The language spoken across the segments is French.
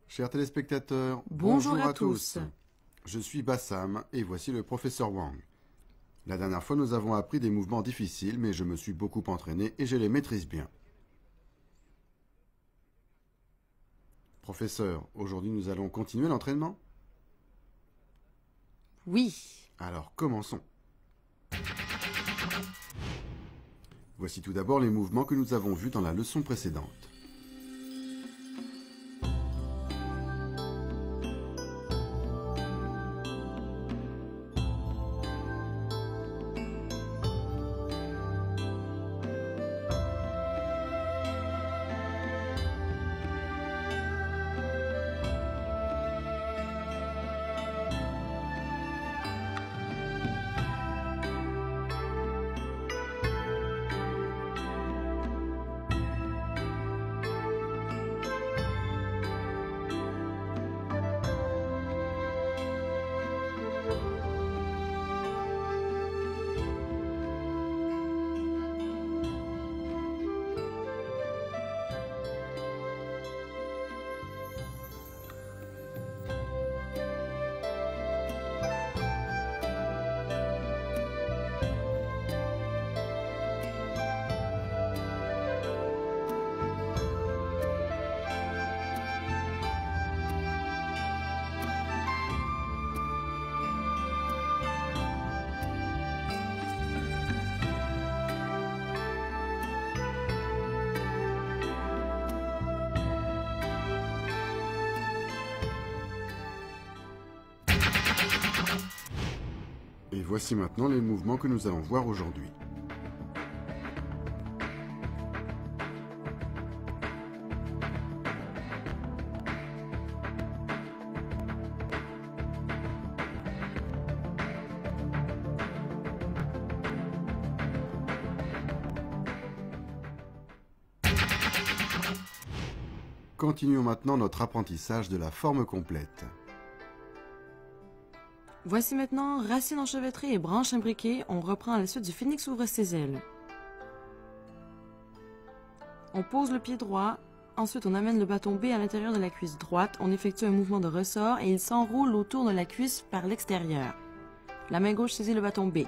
Chers téléspectateurs, bonjour à tous. Je suis Bassam et voici le professeur Wang. La dernière fois, nous avons appris des mouvements difficiles, mais je me suis beaucoup entraîné et je les maîtrise bien. Professeur, aujourd'hui nous allons continuer l'entraînement? Oui. Alors commençons. Voici tout d'abord les mouvements que nous avons vus dans la leçon précédente. Et voici maintenant les mouvements que nous allons voir aujourd'hui. Continuons maintenant notre apprentissage de la forme complète. Voici maintenant racine enchevêtrée et branche imbriquée. On reprend à la suite du phénix ouvre ses ailes. On pose le pied droit. Ensuite, on amène le bâton B à l'intérieur de la cuisse droite. On effectue un mouvement de ressort et il s'enroule autour de la cuisse par l'extérieur. La main gauche saisit le bâton B.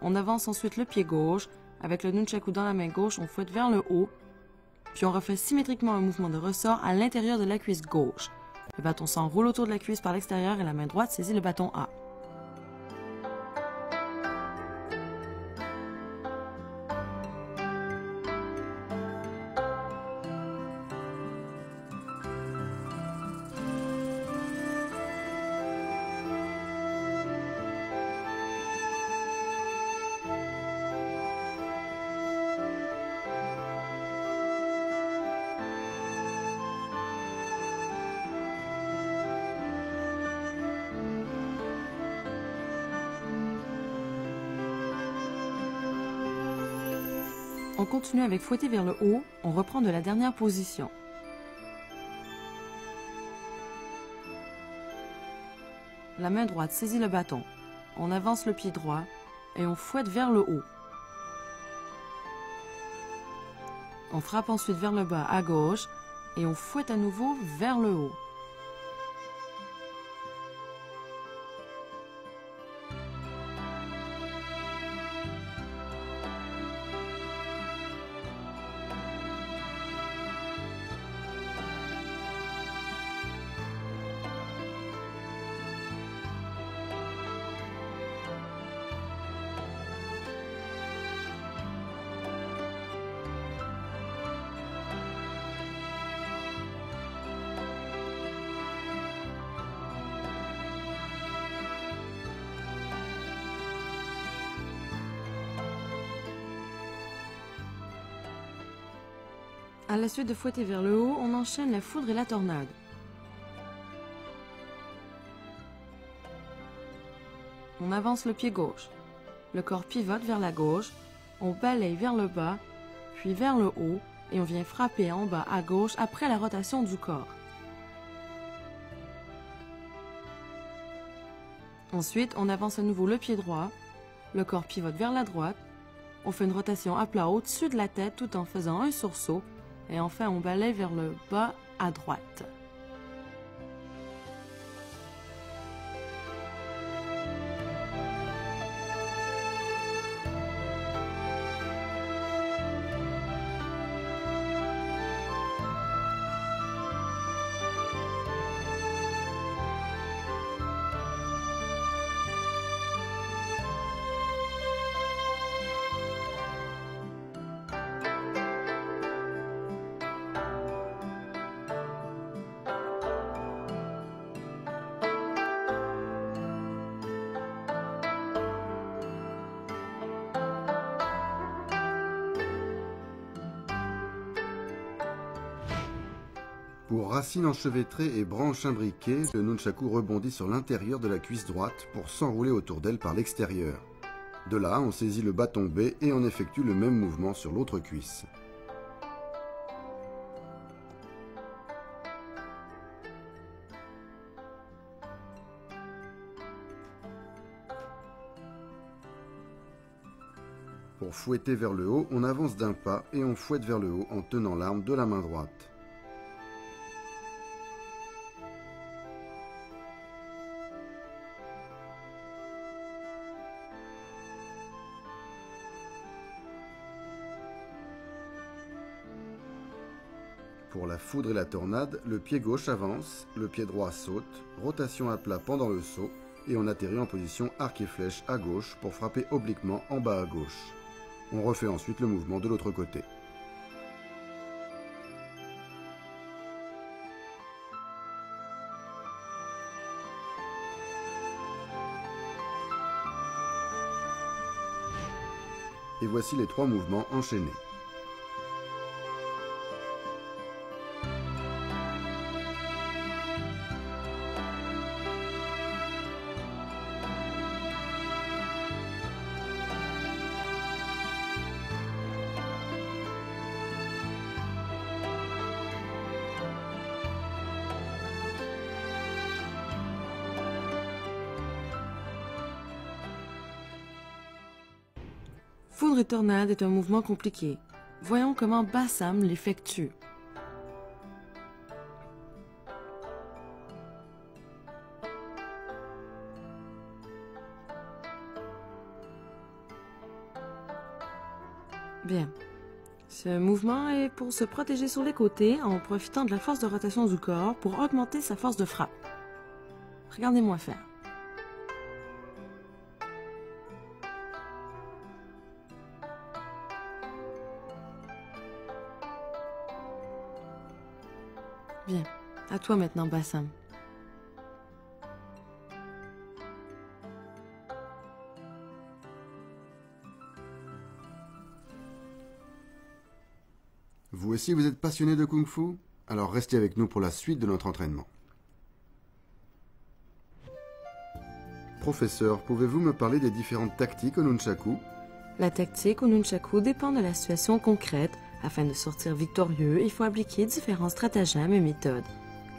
On avance ensuite le pied gauche. Avec le nunchaku dans la main gauche, on fouette vers le haut. Puis on refait symétriquement un mouvement de ressort à l'intérieur de la cuisse gauche. Le bâton s'enroule autour de la cuisse par l'extérieur et la main droite saisit le bâton A. On continue avec fouetter vers le haut, on reprend de la dernière position. La main droite saisit le bâton. On avance le pied droit et on fouette vers le haut. On frappe ensuite vers le bas à gauche et on fouette à nouveau vers le haut. À la suite de fouetter vers le haut, on enchaîne la foudre et la tornade. On avance le pied gauche. Le corps pivote vers la gauche. On balaye vers le bas, puis vers le haut, et on vient frapper en bas à gauche après la rotation du corps. Ensuite, on avance à nouveau le pied droit, le corps pivote vers la droite, on fait une rotation à plat au-dessus de la tête tout en faisant un sursaut, et enfin on balaye vers le bas à droite. Pour racine enchevêtrée et branche imbriquée, le nunchaku rebondit sur l'intérieur de la cuisse droite pour s'enrouler autour d'elle par l'extérieur. De là, on saisit le bâton B et on effectue le même mouvement sur l'autre cuisse. Pour fouetter vers le haut, on avance d'un pas et on fouette vers le haut en tenant l'arme de la main droite. Pour la foudre et la tornade, le pied gauche avance, le pied droit saute, rotation à plat pendant le saut, et on atterrit en position arc et flèche à gauche pour frapper obliquement en bas à gauche. On refait ensuite le mouvement de l'autre côté. Et voici les 3 mouvements enchaînés. Foudre et tornade est un mouvement compliqué. Voyons comment Bassam l'effectue. Bien. Ce mouvement est pour se protéger sur les côtés en profitant de la force de rotation du corps pour augmenter sa force de frappe. Regardez-moi faire. Bien. À toi maintenant, Bassam. Vous aussi, vous êtes passionné de Kung Fu? Alors restez avec nous pour la suite de notre entraînement. Professeur, pouvez-vous me parler des différentes tactiques au nunchaku? La tactique au nunchaku dépend de la situation concrète. Afin de sortir victorieux, il faut appliquer différents stratagèmes et méthodes.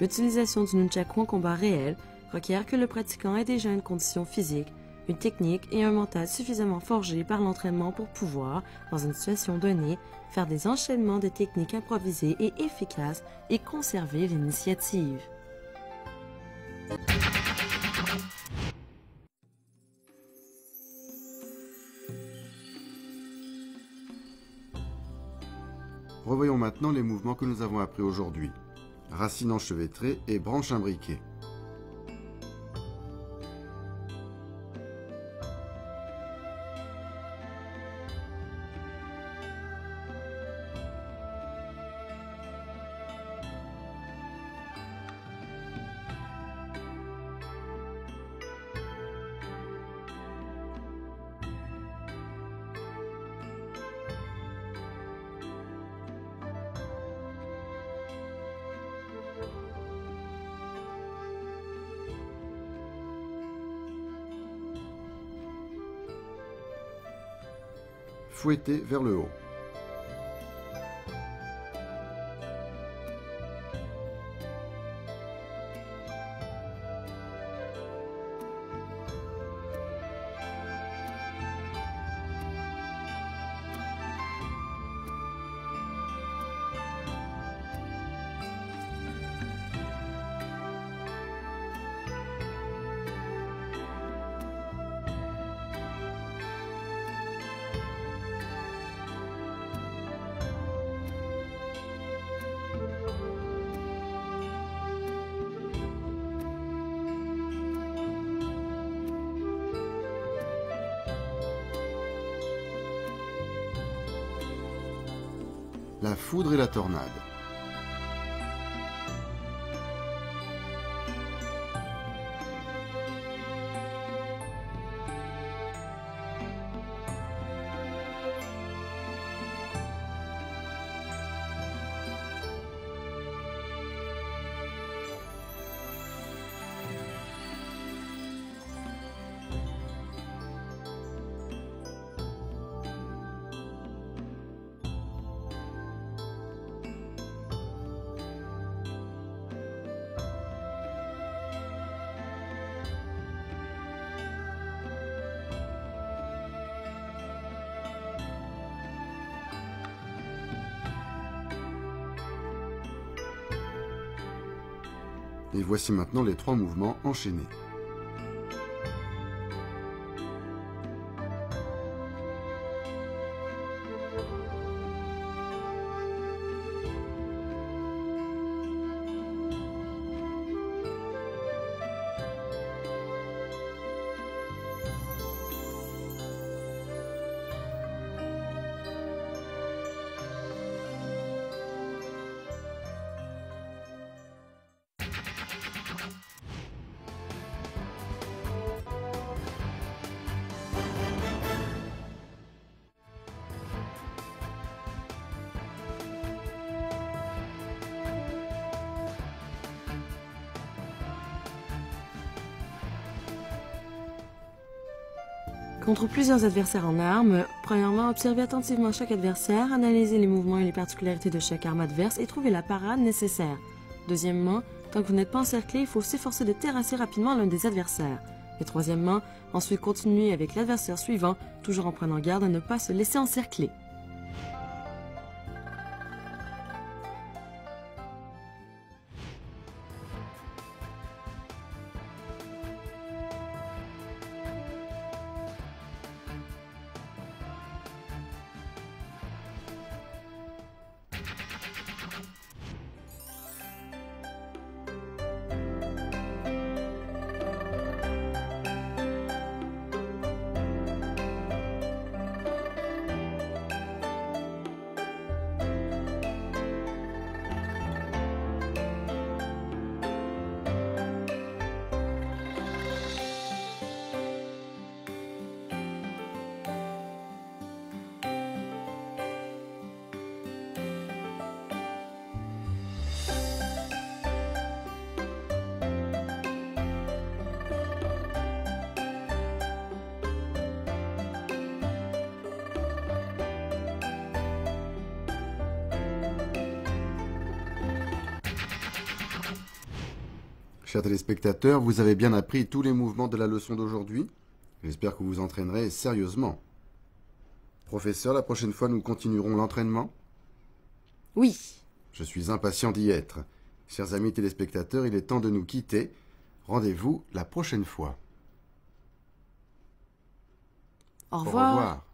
L'utilisation du nunchaku en combat réel requiert que le pratiquant ait déjà une condition physique, une technique et un mental suffisamment forgés par l'entraînement pour pouvoir, dans une situation donnée, faire des enchaînements de techniques improvisées et efficaces et conserver l'initiative. Revoyons maintenant les mouvements que nous avons appris aujourd'hui. Racine enchevêtrée et branche imbriquée. Fouetter vers le haut. la foudre et la tornade. Et voici maintenant les 3 mouvements enchaînés. Contre plusieurs adversaires en armes, premièrement, observez attentivement chaque adversaire, analysez les mouvements et les particularités de chaque arme adverse et trouvez la parade nécessaire. Deuxièmement, tant que vous n'êtes pas encerclé, il faut s'efforcer de terrasser rapidement l'un des adversaires. Et troisièmement, ensuite continuez avec l'adversaire suivant, toujours en prenant garde à ne pas se laisser encercler. Chers téléspectateurs, vous avez bien appris tous les mouvements de la leçon d'aujourd'hui. J'espère que vous vous entraînerez sérieusement. Professeur, la prochaine fois, nous continuerons l'entraînement? Oui. Je suis impatient d'y être. Chers amis téléspectateurs, il est temps de nous quitter. Rendez-vous la prochaine fois. Au revoir. Au revoir.